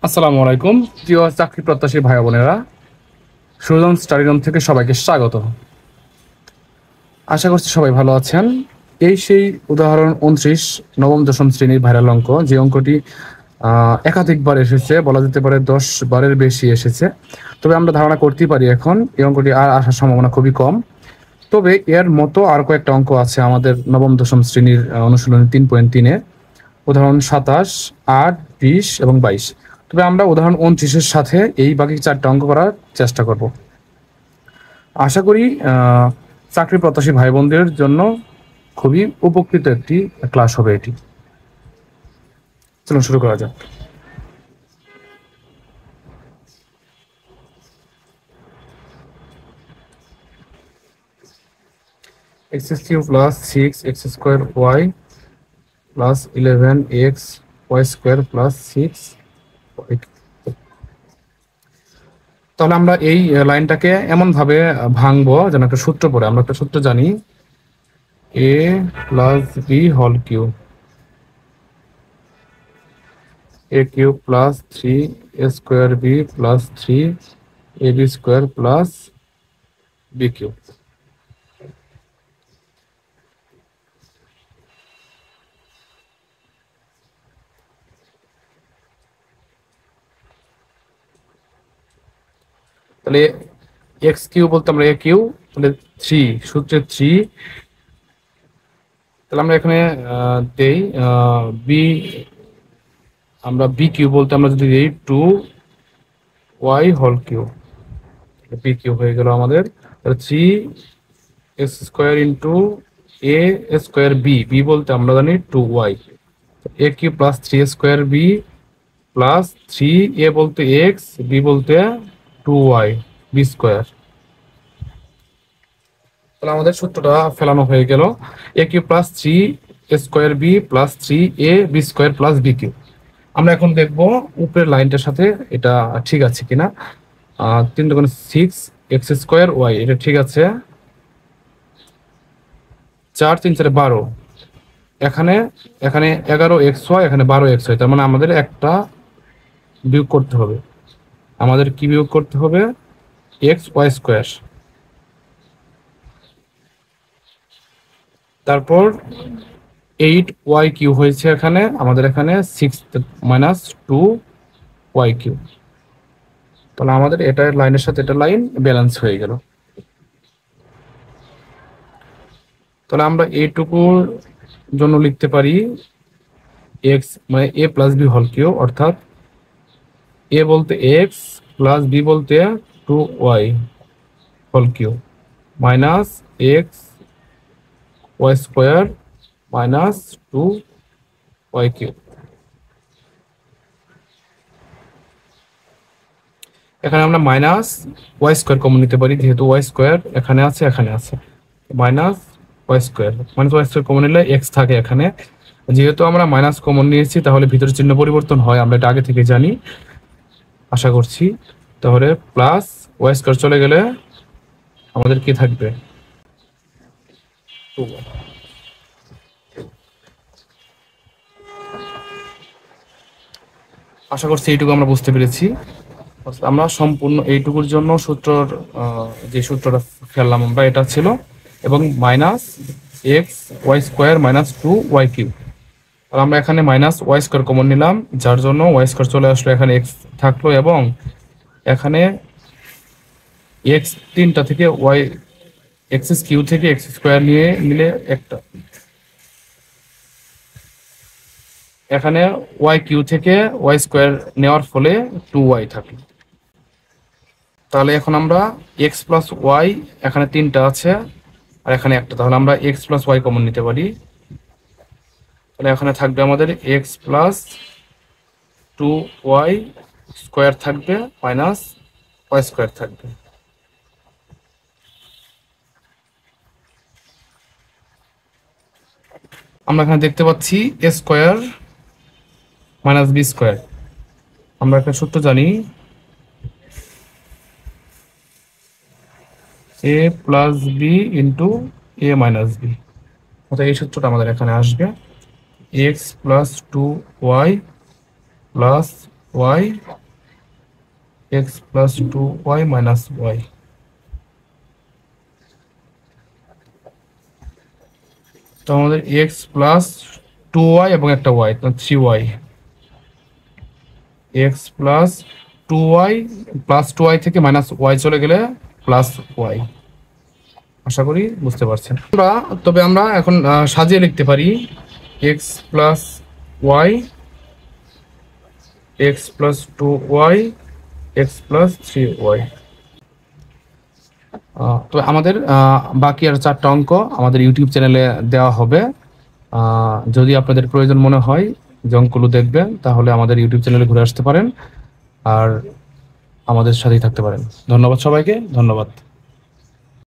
আসসালামু আলাইকুম প্রিয় চাকরি প্রত্যাশী ভাই বোনেরা, সুজন স্টাডি রুম থেকে সবাইকে স্বাগত। আশা করছি সবাই ভালো আছেন। এই সেই উদাহরণ 29 নবম দশম শ্রেণীর ভাইরাল অঙ্ক, যে অঙ্কটি একাধিকবার এসেছে, বলা যেতে পারে 10 বারের বেশি এসেছে। তবে আমরা ধারণা করতেই পারি এখন এই অঙ্কটি আর আসার সম্ভাবনা খুবই কম। তবে এর মতো আর কয়েকটা অঙ্ক আছে আমাদের নবম দশম শ্রেণীর অনুশীলনী 3.3-এ, উদাহরণ 27, 8, 20 এবং 22। তবে আমরা উদাহরণ 29-এর সাথে এই বাকি 4টা অঙ্ক করার চেষ্টা করব। আশা করি চাকরি প্রত্যাশী ভাই বোনদের জন্য খুবই উপকৃত একটি ক্লাস হবে এটি। চলুন শুরু করা যাক। x³ plus 6x² y plus 11x y² plus 6। তাহলে আমরা এই লাইনটাকে এমন ভাবে ভাঙবো যেন একটা সূত্র পড়ে। আমরা একটা সূত্র জানি, a plus B whole cube, a cube plus 3a² B plus 3ab² plus B cube. তাহলে এক্স কিউ বলতে আমরা এ কিউ, তাহলে 3 সূত্রে 3। তাহলে আমরা এখানে দেই বি, আমরা বি কিউ বলতে আমরা যদি দেই 2y whole Q, B Q হয়ে গেল আমাদের। তাহলে 3x² into a² B, B বলতে আমরা জানি 2y, a cube plus 3a² B plus 3a বলতে এক্স, বি বলতে 2y b²। তাহলে আমাদের সূত্রটা ফেলানো হয়ে গেল, a cube plus 3a² B plus 3ab² plus b cube. আমরা এখন দেখব উপরের লাইনটার সাথে এটা ঠিক আছে কিনা। 3 দুগুণে 6x²y, এটা ঠিক আছে। 4 3 4 12, এখানে এখানে 11xy, এখানে 12xy, তার মানে আমাদের একটা বিয়োগ করতে হবে। আমাদের কি বিয়োগ করতে হবে? xy²। তারপর 8y³ হয়েছে এখানে, আমাদের এখানে 6 মাইনাস 2y³। তাহলে আমাদের এটা লাইনের সাথে এটা লাইন ব্যালেন্স হয়ে গেল। তাহলে আমরা এইটুকুর জন্য লিখতে পারি x মানে a plus B whole cube, অর্থাৎ a বলতে x প্লাস b বলতে 2y whole cube minus xy² minus 2y³। এখানে আমরা মাইনাস y² কমন নিতে পারি, যেহেতু y² এখানে আছে এখানে আছে। মাইনাস y² কমন নিলে x থাকে এখানে। যেহেতু আমরা মাইনাস কমন নিয়েছি, তাহলে ভিতরে চিহ্ন পরিবর্তন হয়, আমরা এটা আগে থেকে জানি আশা করছি। তাহলে প্লাস y² চলে গেলে আমাদের কি থাকবে? 2y। আশা করছি এইটুকু আমরা বুঝতে পেরেছি। আমরা সম্পূর্ণ এইটুকুর জন্য সূত্রর যে সূত্রটা ফেললাম আমরা, এটা ছিল, এবং মাইনাস xy² মাইনাস 2y³। আর আমরা এখানে মাইনাস y² কমন নিলাম, যার জন্য y² চলে আসলো, এখানে x থাকলো, এবং এখানে x তিনটা থেকে y x³ থেকে x² নিয়ে নিলে একটা, এখানে y³ থেকে y² নেওয়ার ফলে 2y থাকে। তাহলে এখন আমরা x প্লাস ওয়াই, এখানে তিনটা আছে আর এখানে একটা, তাহলে আমরা x প্লাস ওয়াই কমন নিতে পারি। তাহলে এখানে থাকবে আমাদের x প্লাস 2y² থাকবে মাইনাস y² থাকবে। আমরা এখানে দেখতে পাচ্ছি a² মাইনাস b²। আমরা একটা সূত্র জানি, a plus B into a minus B, অর্থাৎ এই সূত্রটা আমাদের এখানে আসবে। x plus 2y plus Y X plus 2y minus Y. তো আমাদের এক্স প্লাস 2y এবং একটা Y, 3y। X plus 2y plus 2y থেকে মাইনাস ওয়াই চলে গেলে প্লাস ওয়াই। আশা করি বুঝতে পারছেন। তবে আমরা এখন সাজিয়ে লিখতে পারি X plus Y, X plus 2y, X plus 3y। তো আমাদের বাকি আর 4টা অঙ্ক আমাদের ইউটিউব চ্যানেলে দেওয়া হবে। যদি আপনাদের প্রয়োজন মনে হয় যে অঙ্কগুলো দেখবেন, তাহলে আমাদের ইউটিউব চ্যানেলে ঘুরে আসতে পারেন আর আমাদের সাথেই থাকতে পারেন। ধন্যবাদ সবাইকে, ধন্যবাদ।